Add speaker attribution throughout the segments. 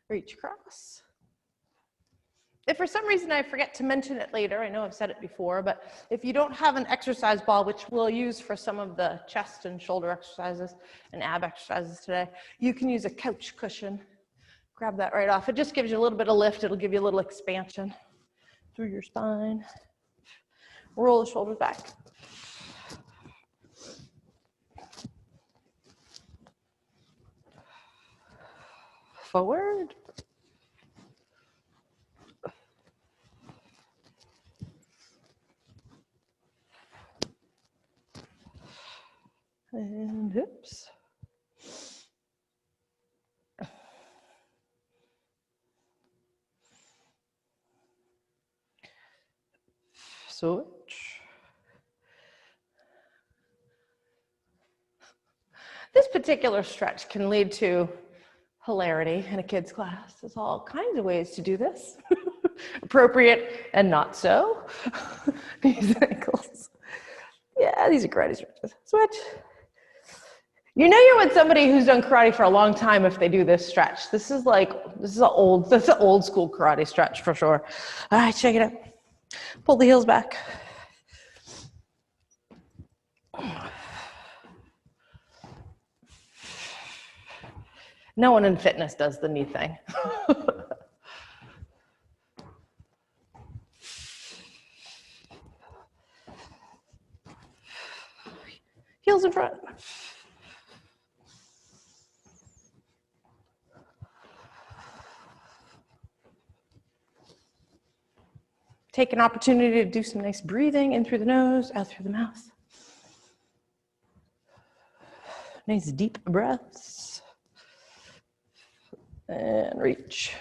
Speaker 1: reach across. If for some reason I forget to mention it later, I know I've said it before, but if you don't have an exercise ball, which we'll use for some of the chest and shoulder exercises and ab exercises today, you can use a couch cushion. Grab that right off. It just gives you a little bit of lift. It'll give you a little expansion through your spine. Roll the shoulders back. Forward. And hips. Switch. This particular stretch can lead to hilarity in a kid's class. There's all kinds of ways to do this. Appropriate and not so. These ankles. Yeah, these are karate stretches. Switch. You know you're with somebody who's done karate for a long time if they do this stretch. This is an old school karate stretch for sure. All right, check it out. Pull the heels back. No one in fitness does the knee thing. Heels in front. Take an opportunity to do some nice breathing in through the nose, out through the mouth. Nice deep breaths. And reach.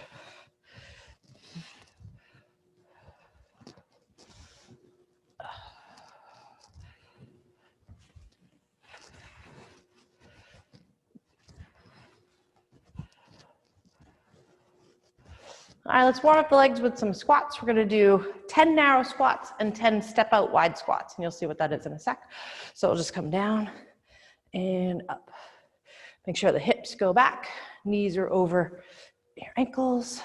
Speaker 1: All right, let's warm up the legs with some squats. We're gonna do 10 narrow squats and 10 step out wide squats, and you'll see what that is in a sec. So we'll just come down and up. Make sure the hips go back, knees are over your ankles.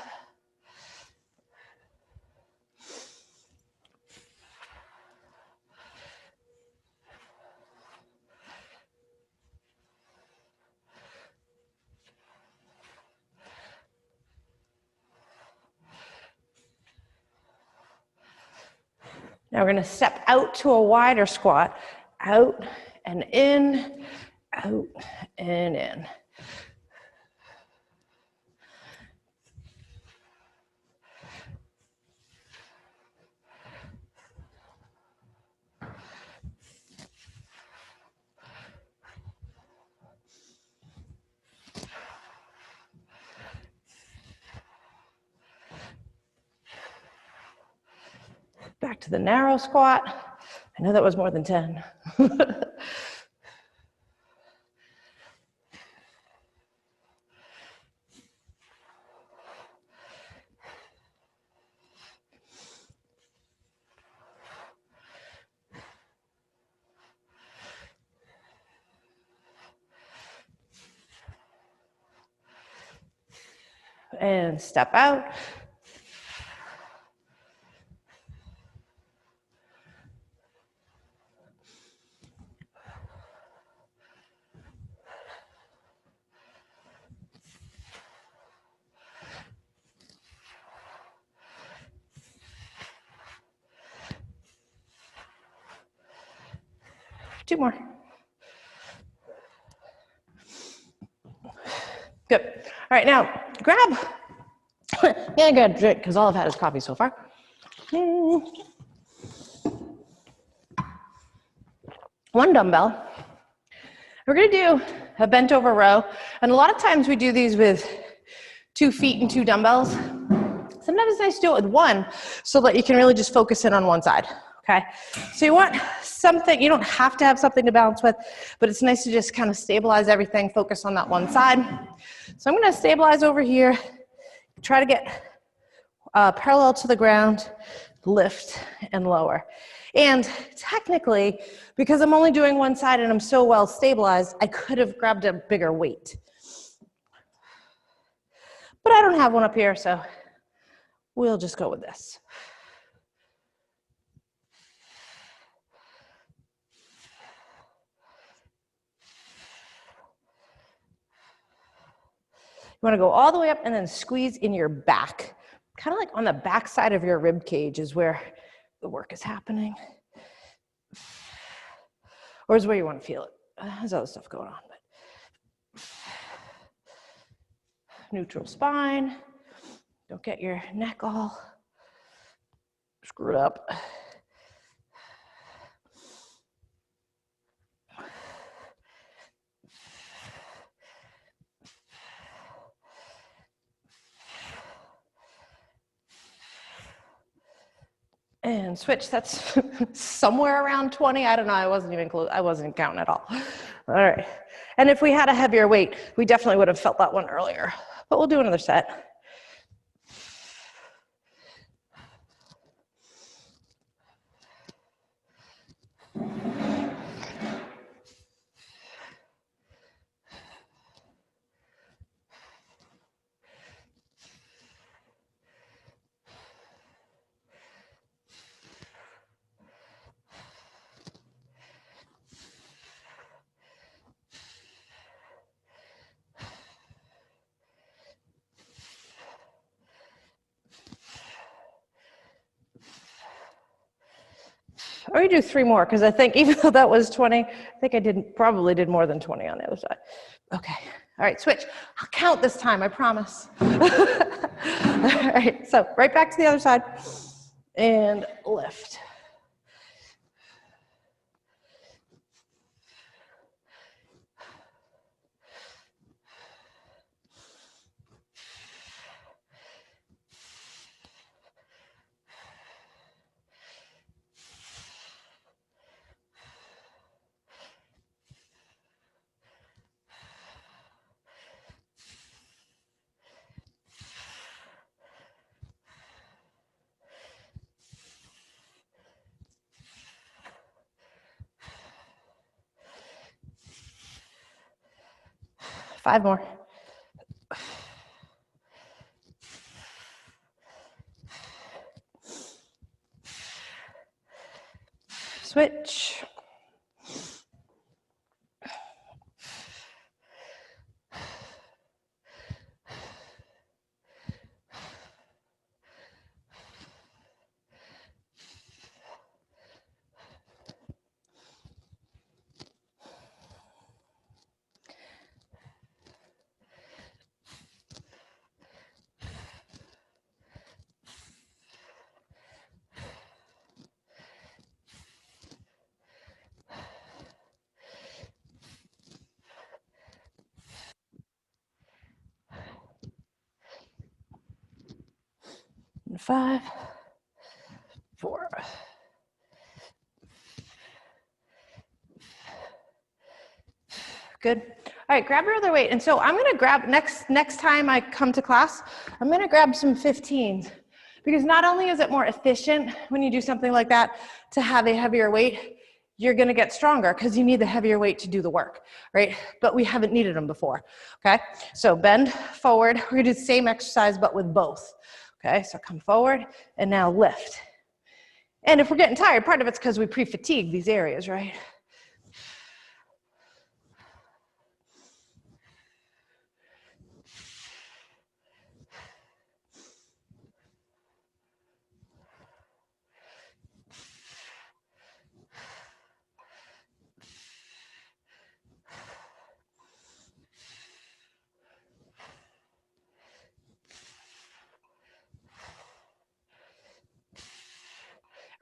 Speaker 1: Now we're going to step out to a wider squat, out and in, out and in. Back to the narrow squat. I know that was more than 10. And step out. Two more. Good. All right, now grab. Yeah, I got a drink because all I've had is coffee so far. One dumbbell. We're going to do a bent over row. And a lot of times we do these with 2 feet and 2 dumbbells. Sometimes it's nice to do it with one so that you can really just focus in on one side. Okay, so you want something, you don't have to have something to balance with, but it's nice to just kind of stabilize everything, focus on that one side. So I'm going to stabilize over here, try to get parallel to the ground, lift and lower. And technically, because I'm only doing one side and I'm so well stabilized, I could have grabbed a bigger weight. but I don't have one up here, so we'll just go with this. You want to go all the way up and then squeeze in your back. Kind of like on the back side of your rib cage is where the work is happening. Or is where you want to feel it. There's other stuff going on, but neutral spine. Don't get your neck all screwed up. And switch, that's somewhere around 20. I don't know, I wasn't even close. I wasn't counting at all. All right. And if we had a heavier weight, we definitely would have felt that one earlier. But we'll do another set. Or you do 3 more, because I think even though that was 20, I think I probably did more than 20 on the other side. Okay, all right, switch. I'll count this time, I promise. All right, so right back to the other side, and lift. Five more. Switch. And 5, 4. Good. All right, grab your other weight. And so I'm gonna grab, next time I come to class, I'm gonna grab some 15s. Because not only is it more efficient when you do something like that to have a heavier weight, you're gonna get stronger because you need the heavier weight to do the work, right? But we haven't needed them before, okay? So bend forward. We're gonna do the same exercise, but with both, okay? So come forward and now lift. And if we're getting tired, part of it's because we pre-fatigue these areas, right?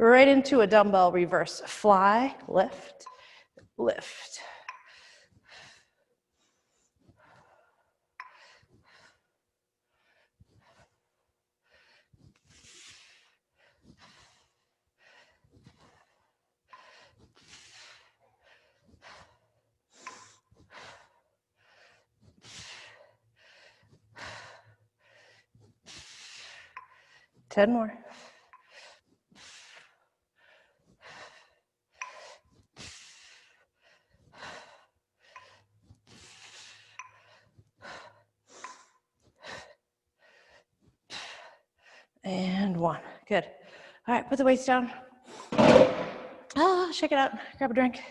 Speaker 1: Right into a dumbbell reverse. Fly, lift, lift. Ten more. And 1. Good. All right, put the weights down. Shake it out. Grab a drink.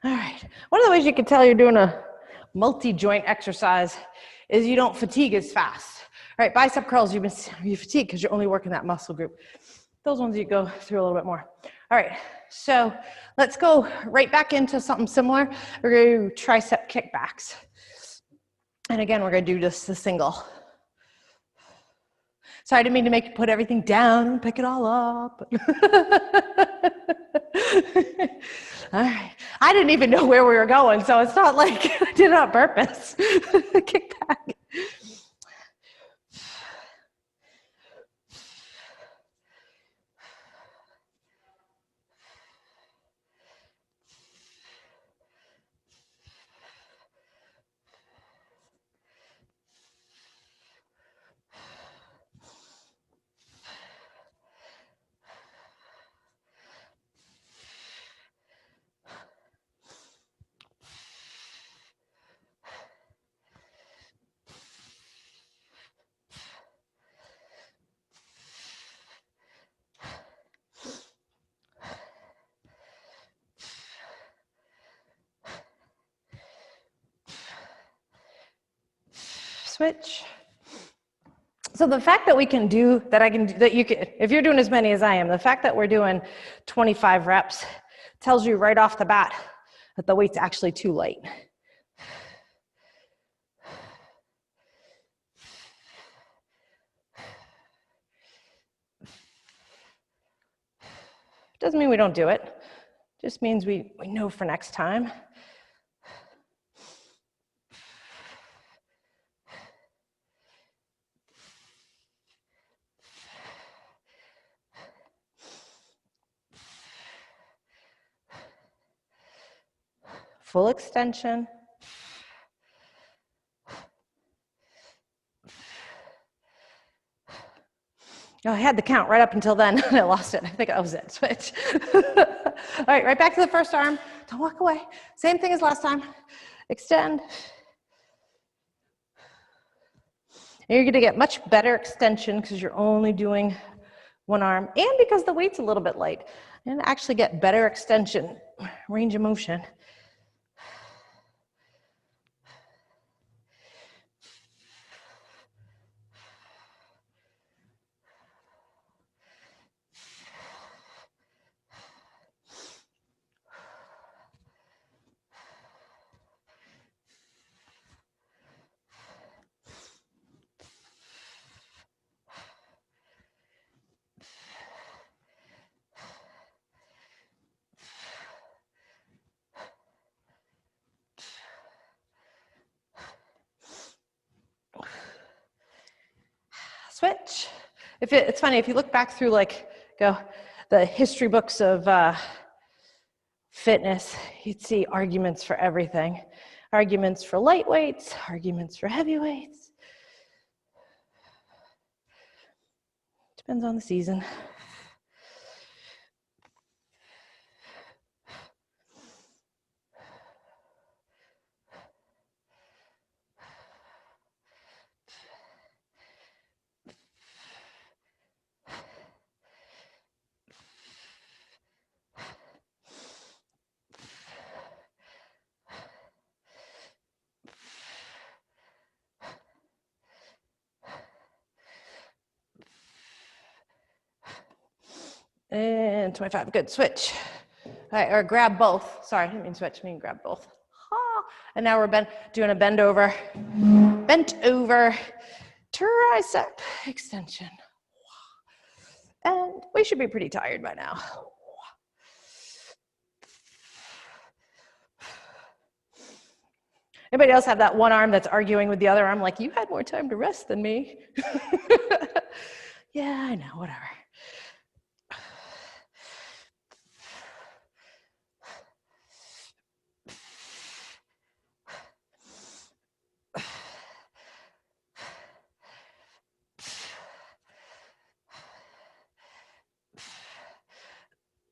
Speaker 1: All right. One of the ways you can tell you're doing a multi-joint exercise is you don't fatigue as fast. All right, bicep curls, you fatigue because you're only working that muscle group. Those ones you go through a little bit more. All right, so let's go right back into something similar. We're going to do tricep kickbacks. And again, we're going to do just the single. Sorry, I didn't mean to make you put everything down and pick it all up. All right. I didn't even know where we were going, so it's not like I did it on purpose. Kick back. Switch. So the fact that we can do that, if you're doing as many as I am, the fact that we're doing 25 reps tells you right off the bat that the weight's actually too light. Doesn't mean we don't do it. Just means we know for next time. Full extension. Oh, I had the count right up until then, and I lost it. I think that was it. Switch. All right, right back to the first arm. Don't walk away. Same thing as last time. Extend. And you're going to get much better extension because you're only doing one arm, and because the weight's a little bit light. And actually get better extension, range of motion. Switch. It's funny, if you look back through the history books of fitness, you'd see arguments for everything. Arguments for light weights, arguments for heavy weights. Depends on the season. And 25, good, switch. All right, or grab both. Sorry, I didn't mean switch, I mean grab both. And now we're doing a bent over tricep extension. And we should be pretty tired by now. Anybody else have that one arm that's arguing with the other arm, like, you had more time to rest than me? Yeah, I know, whatever.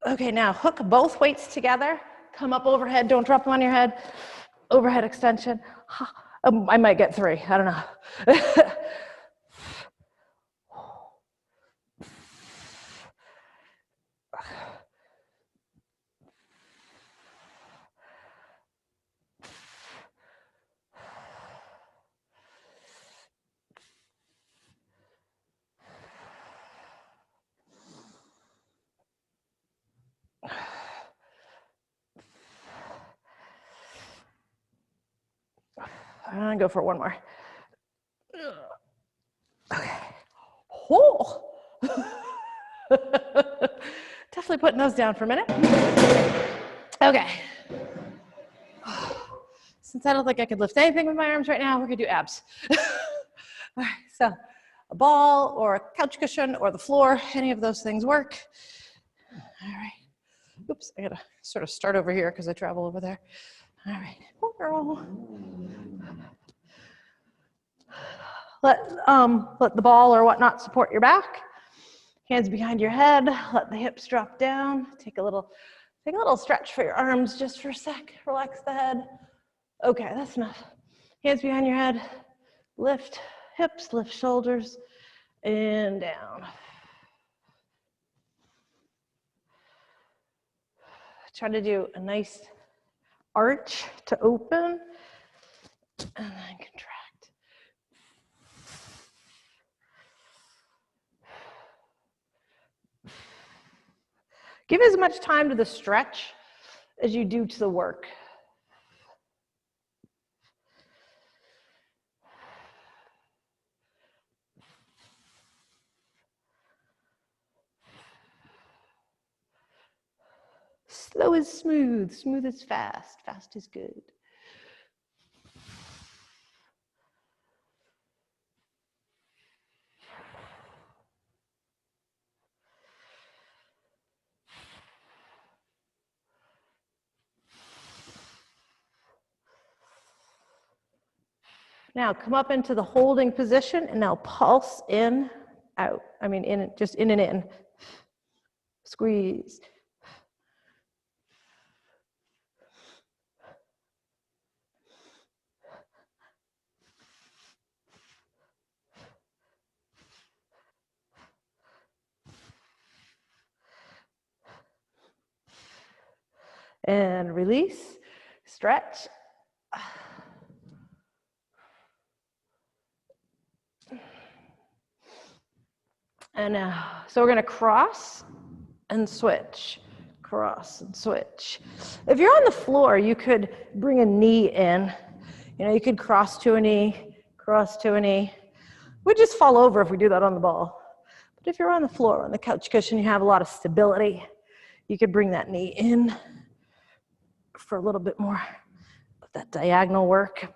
Speaker 1: Okay, now hook both weights together. Come up overhead, don't drop them on your head. Overhead extension. I might get 3, I don't know. I'm gonna go for one more. Okay. Oh. Definitely putting those down for a minute. Okay. Since I don't think I could lift anything with my arms right now, we're gonna do abs. All right, so a ball or a couch cushion or the floor, any of those things work. All right. Oops, I gotta sort of start over here because I travel over there. All right. Oh, girl. Let the ball or whatnot support your back. Hands behind your head. Let the hips drop down. Take a little stretch for your arms just for a sec. Relax the head. Okay, that's enough. Hands behind your head. Lift hips, lift shoulders, and down. Try to do a nice arch to open, and then contract. Give as much time to the stretch as you do to the work. Slow is smooth, smooth is fast, fast is good. Now come up into the holding position and now pulse in, out. I mean, in, just in and in. Squeeze. And release, stretch. And now, so we're gonna cross and switch, cross and switch. If you're on the floor, you could bring a knee in. You know, you could cross to a knee, cross to a knee. We'd just fall over if we do that on the ball. But if you're on the floor, on the couch cushion, you have a lot of stability. You could bring that knee in for a little bit more of that diagonal work.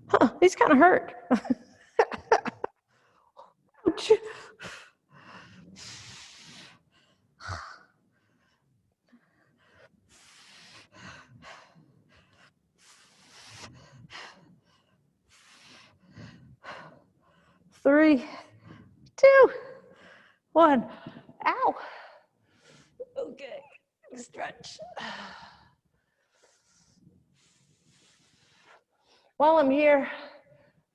Speaker 1: Huh, these kind of hurt. Ouch. Three, 2, 1. Ow. Okay, stretch. While I'm here,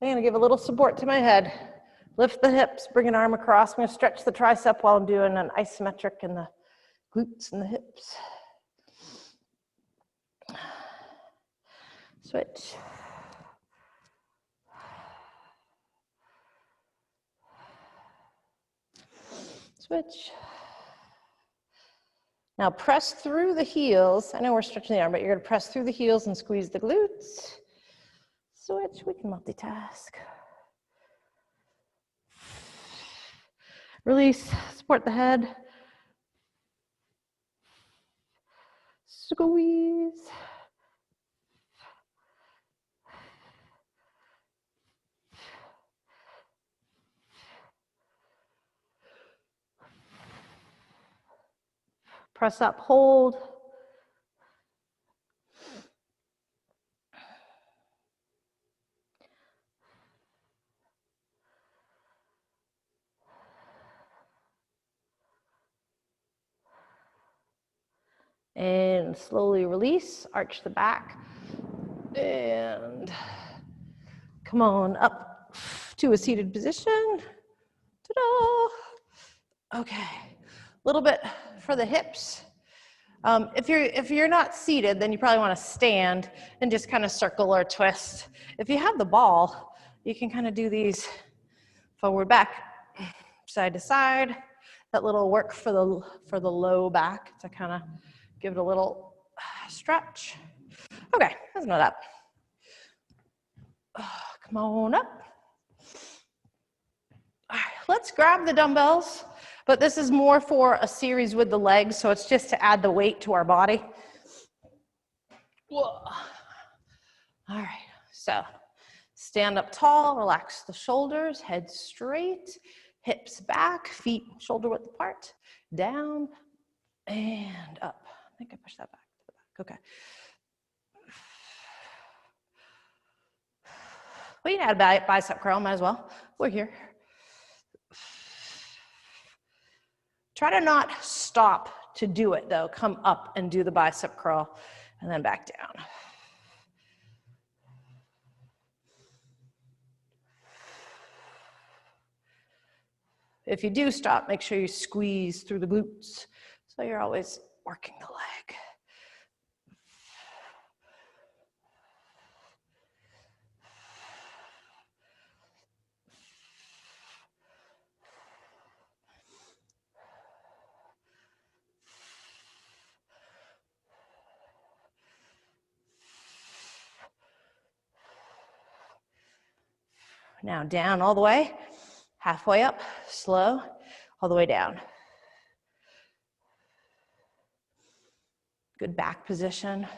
Speaker 1: I'm gonna give a little support to my head. Lift the hips, bring an arm across. I'm gonna stretch the tricep while I'm doing an isometric in the glutes and the hips. Switch. Switch. Now press through the heels. I know we're stretching the arm, but you're gonna press through the heels and squeeze the glutes. Switch, we can multitask. Release, support the head. Squeeze. press up, hold. And slowly release, arch the back, and come on up to a seated position. Ta-da! Okay, a little bit for the hips. If you're not seated, then you probably want to stand and just kind of circle or twist. If you have the ball, you can kind of do these forward, back, side to side. That little work for the low back to kind of give it a little stretch. Okay, that's not up. Come on up. All right, let's grab the dumbbells, but this is more for a series with the legs, so it's just to add the weight to our body. Whoa. All right, so stand up tall, relax the shoulders, head straight, hips back, feet shoulder width apart, down and up. I think I pushed that back to the back. Okay. We can add a bicep curl, might as well. We're here. Try to not stop to do it though. Come up and do the bicep curl and then back down. If you do stop, make sure you squeeze through the glutes so you're always working the leg. Now down all the way, halfway up, slow, all the way down. Good back position.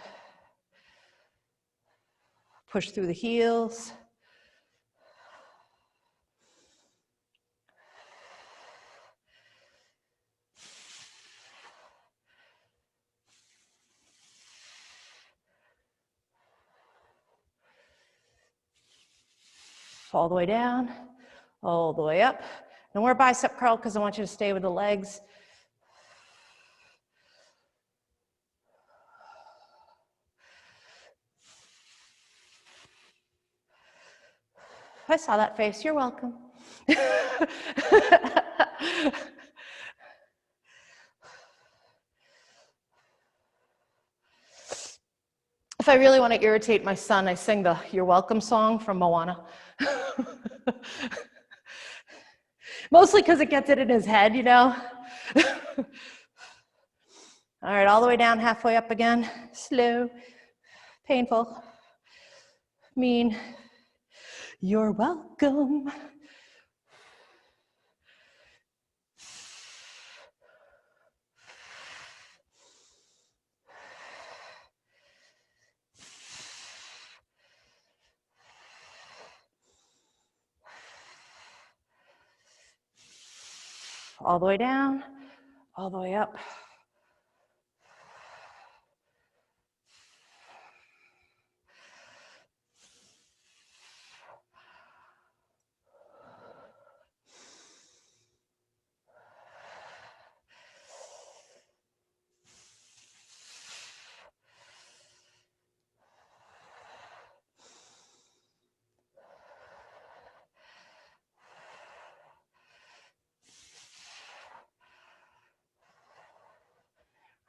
Speaker 1: Push through the heels. All the way down, all the way up. And we're bicep curl because I want you to stay with the legs. I saw that face, you're welcome. If I really want to irritate my son, I sing the You're Welcome song from Moana. Mostly because it gets it in his head, you know? All right, all the way down, halfway up again. Slow, painful, mean. You're welcome. All the way down, all the way up.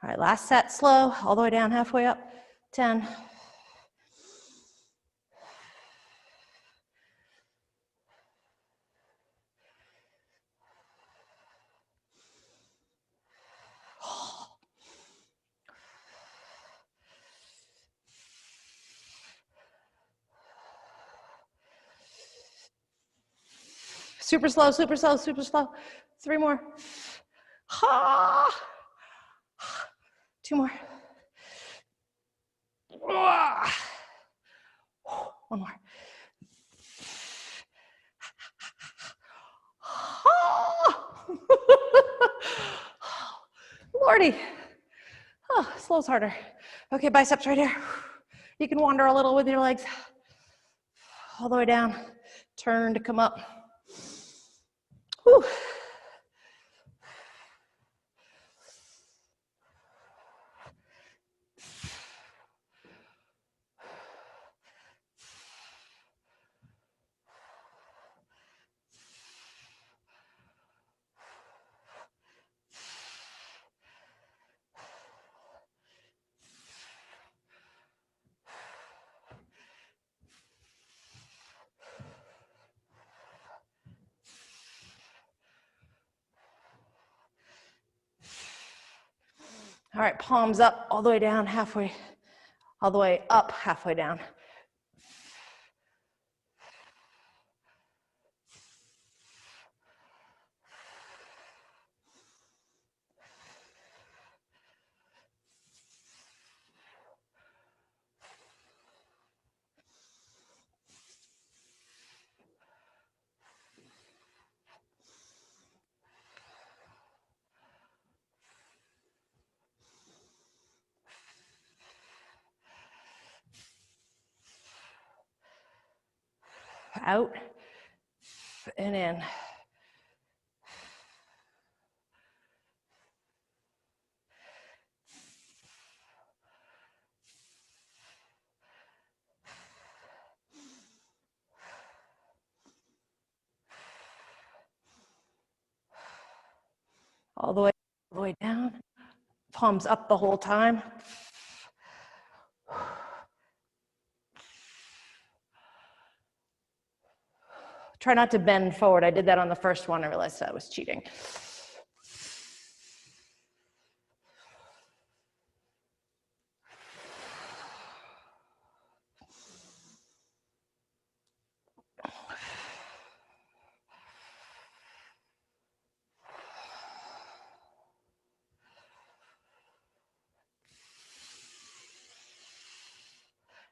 Speaker 1: All right, last set, slow, all the way down, halfway up, 10. Super slow, super slow, super slow. 3 more. Ha! 2 more. 1 more. Lordy. slow's harder. Okay, biceps right here. You can wander a little with your legs. All the way down. Turn to come up. Whew. All right, palms up, all the way down, halfway, all the way up, halfway down. Out and in. All the way down. Palms up the whole time. Try not to bend forward. I did that on the first one. I realized I was cheating.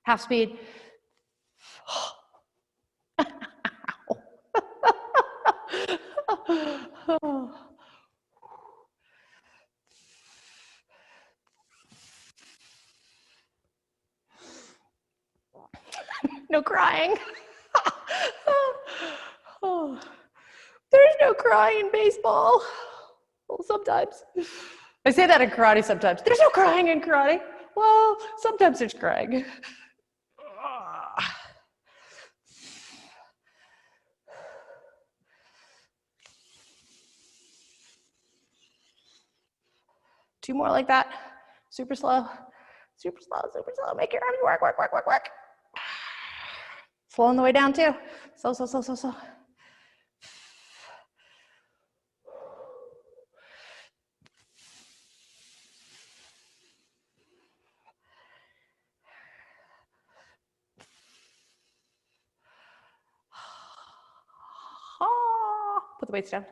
Speaker 1: Half speed. No crying. There's no crying in baseball. Well, sometimes. I say that in karate sometimes. There's no crying in karate. Well, sometimes there's crying. Two more like that. Super slow. Super slow, super slow. Make your arms work, work, work, work, work. Slow on the way down too. Slow, slow, slow, slow, slow. Put the weights down.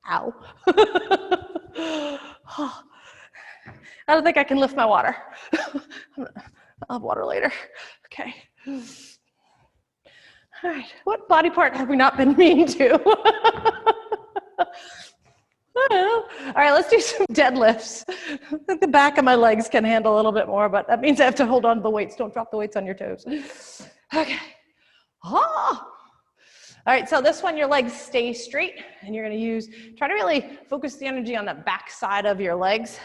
Speaker 1: Ow. I don't think I can lift my water. I'll have water later. Okay. All right. What body part have we not been mean to? All right, let's do some deadlifts. I think the back of my legs can handle a little bit more, but that means I have to hold on to the weights. Don't drop the weights on your toes. Okay. All right, so this one, your legs stay straight, and you're gonna try to really focus the energy on the back side of your legs.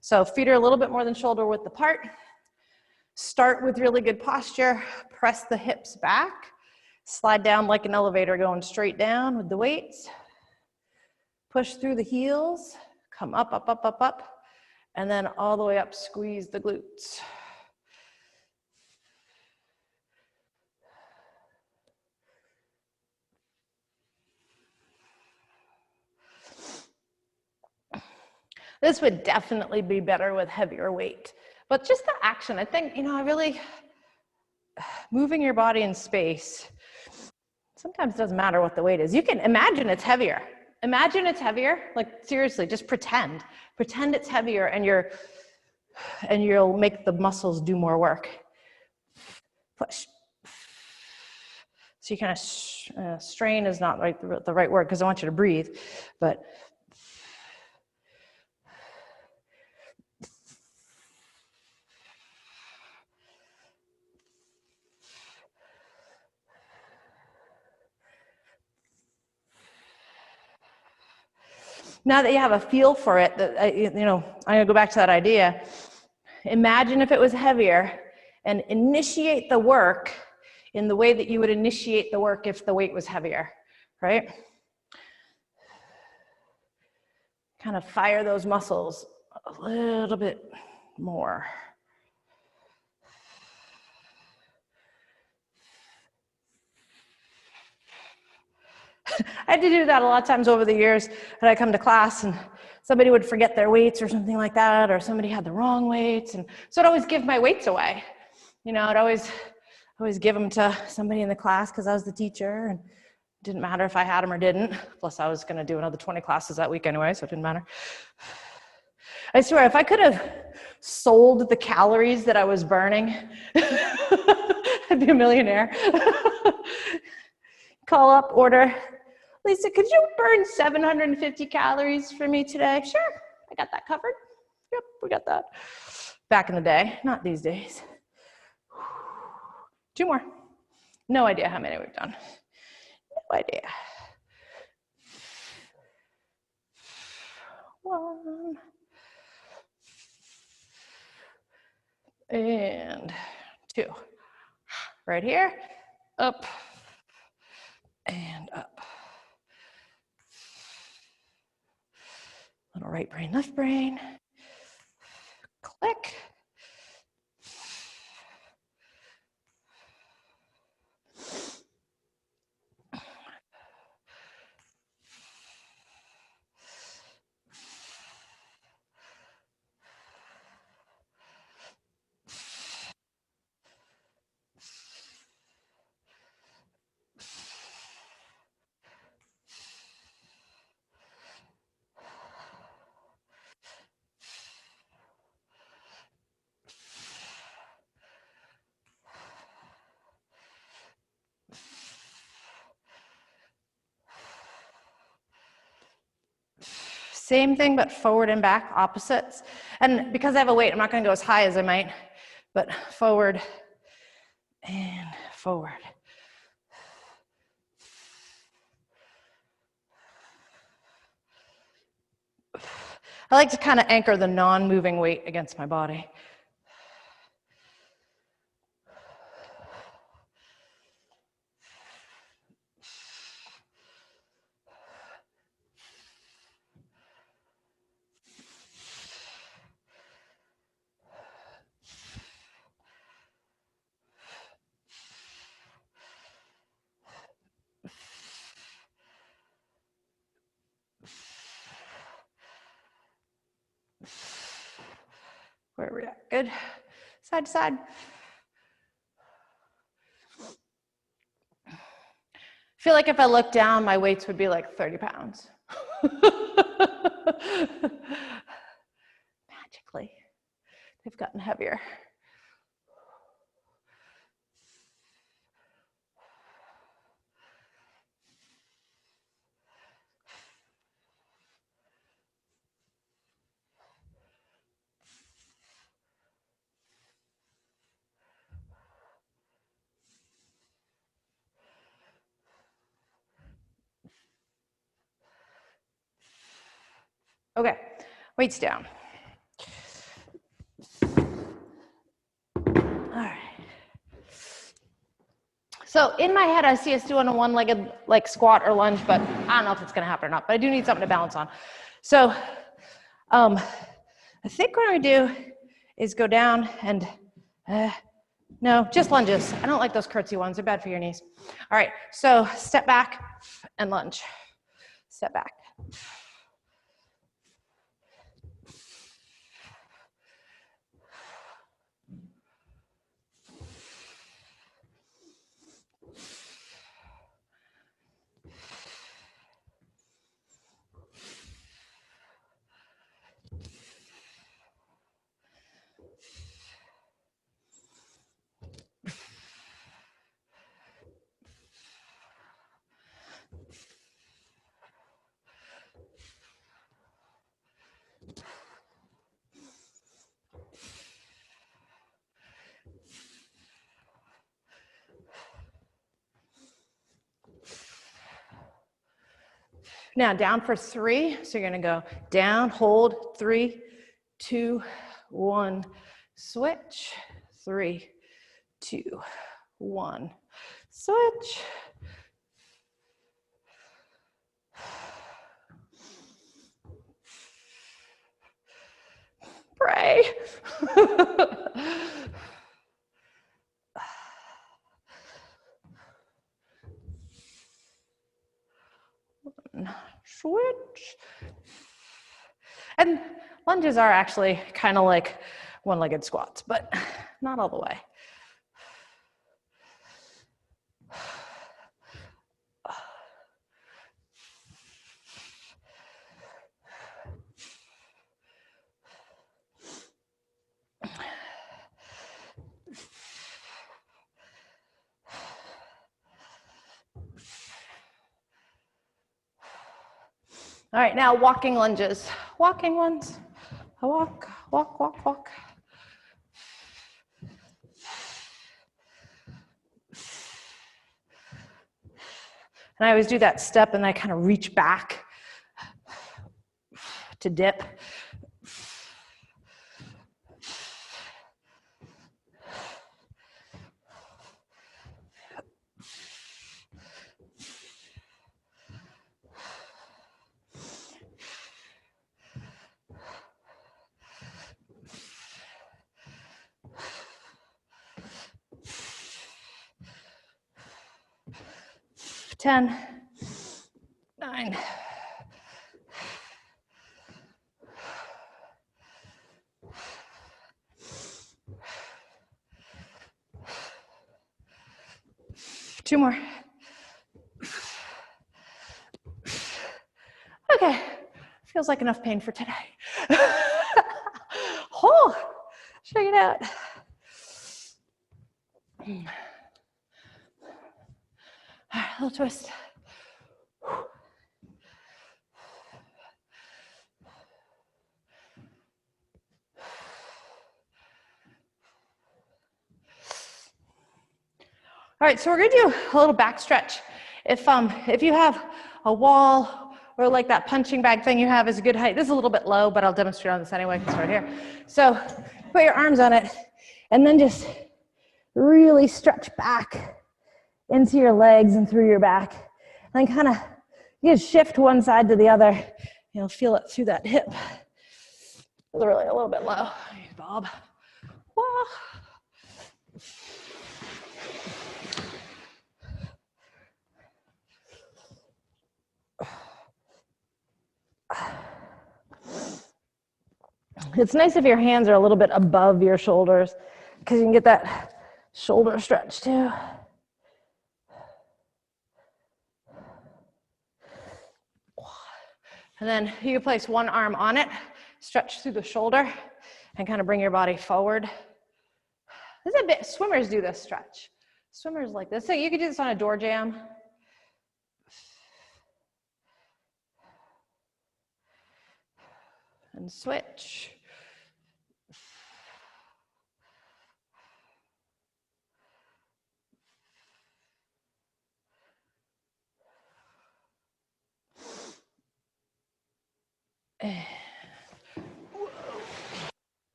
Speaker 1: So feet are a little bit more than shoulder width apart. Start with really good posture. Press the hips back. Slide down like an elevator, going straight down with the weights. Push through the heels, come up, up, up, up, up, and then all the way up, squeeze the glutes. This would definitely be better with heavier weight, but just the action, I think, moving your body in space, sometimes it doesn't matter what the weight is. You can imagine it's heavier. Imagine it's heavier, like seriously, just pretend it's heavier, and you'll make the muscles do more work. Push. So you kind of, strain is not the right word because I want you to breathe, but now that you have a feel for it, I'm gonna go back to that idea. Imagine if it was heavier and initiate the work in the way that you would initiate the work if the weight was heavier, right? Kind of fire those muscles a little bit more. I had to do that a lot of times over the years that I come to class and somebody would forget their weights or something like that, or somebody had the wrong weights. And so I'd always give my weights away. I'd always give them to somebody in the class because I was the teacher, and it didn't matter if I had them or didn't. Plus I was gonna do another 20 classes that week anyway, so it didn't matter. I swear, if I could have sold the calories that I was burning, I'd be a millionaire. Call up, order. Lisa, could you burn 750 calories for me today? Sure, I got that covered. Yep, we got that. Back in the day, not these days. 2 more. No idea how many we've done. No idea. 1. And 2. Right here, up and up. Little right brain, left brain. Click. Same thing, but forward and back, opposites. And because I have a weight, I'm not gonna go as high as I might, but forward and forward. I like to kind of anchor the non-moving weight against my body. Where are we at? Good. Side to side. I feel like if I looked down, my weights would be like 30 pounds. Magically, they've gotten heavier. Okay, weights down. All right. So in my head, I see us doing a one-legged like squat or lunge, but I don't know if it's gonna happen or not, but I do need something to balance on. So I think what I do is go down and, no, just lunges. I don't like those curtsy ones, they're bad for your knees. All right, so step back and lunge. Step back. Now down for 3. So you're gonna go down, hold, 3, 2, 1, switch, 3, 2, 1, switch. Pray. Switch. And lunges are actually kind of like one-legged squats, but not all the way. All right, now walking lunges. Walking ones. Walk, walk, walk, walk. And I always do that step and I kind of reach back to dip. Ten, 9, 2 more. Okay, feels like enough pain for today. Oh, check it out. All right, little twist. All right, so we're gonna do a little back stretch. If you have a wall or like that punching bag thing you have is a good height. This is a little bit low, but I'll demonstrate on this anyway, because it's right here. So put your arms on it and then just really stretch back into your legs and through your back. And then kind of, you can shift one side to the other. You'll feel it through that hip. It's really a little bit low. Bob. Whoa. It's nice if your hands are a little bit above your shoulders because you can get that shoulder stretch too. And then you can place one arm on it, stretch through the shoulder, and kind of bring your body forward. This is a bit, swimmers do this stretch. Swimmers like this. So you could do this on a door jam. And switch.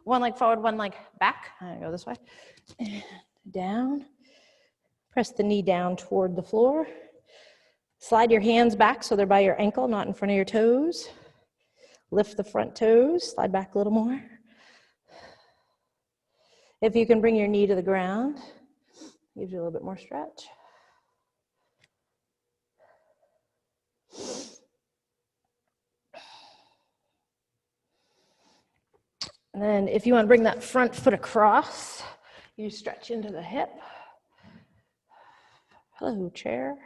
Speaker 1: One leg forward, one leg back. I'm gonna go this way. And down. Press the knee down toward the floor. Slide your hands back so they're by your ankle, not in front of your toes. Lift the front toes, slide back a little more. If you can bring your knee to the ground, gives you a little bit more stretch. And then if you want to bring that front foot across, you stretch into the hip. Hello, chair.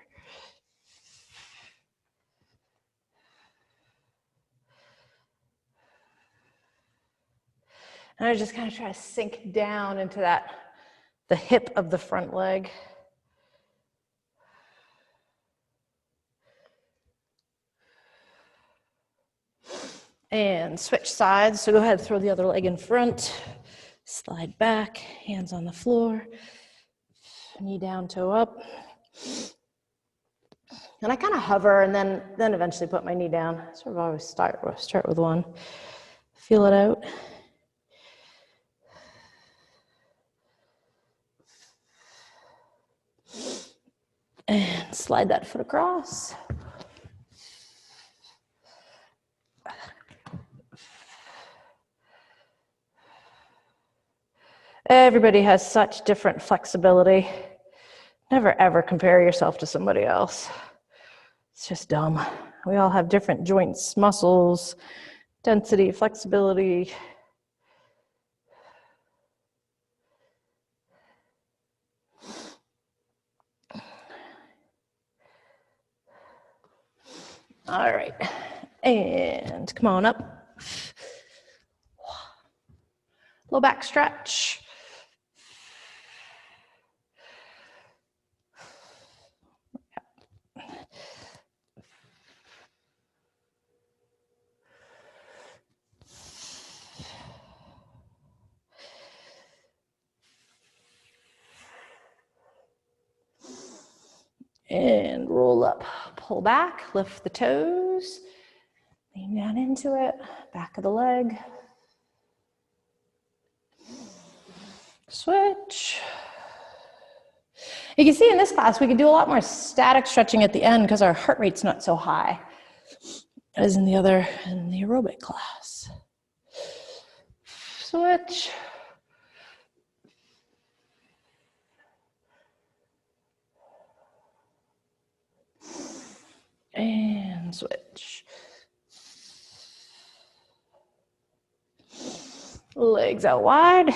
Speaker 1: And I just kind of try to sink down into that, the hip of the front leg. And switch sides. So go ahead, throw the other leg in front, slide back, hands on the floor, knee down, toe up. And I kind of hover and then eventually put my knee down. Sort of always start with one. Feel it out. And slide that foot across. Everybody has such different flexibility. Never ever compare yourself to somebody else. It's just dumb. We all have different joints, muscles, density, flexibility. All right, and come on up. Low back stretch. And roll up, pull back, lift the toes, lean down into it, back of the leg. Switch. You can see in this class, we can do a lot more static stretching at the end because our heart rate's not so high as in the aerobic class. Switch. And switch. Legs out wide.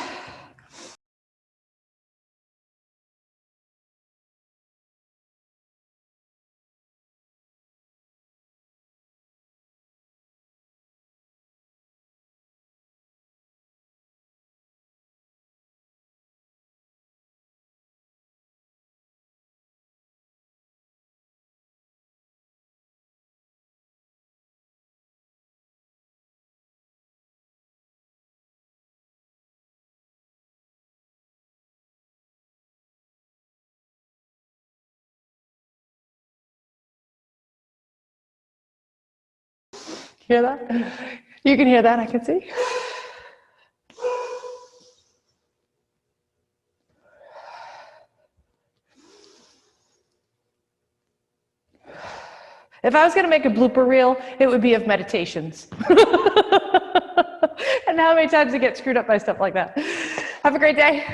Speaker 1: Hear that? You can hear that, I can see. If I was going to make a blooper reel, it would be of meditations. And how many times I get screwed up by stuff like that. Have a great day.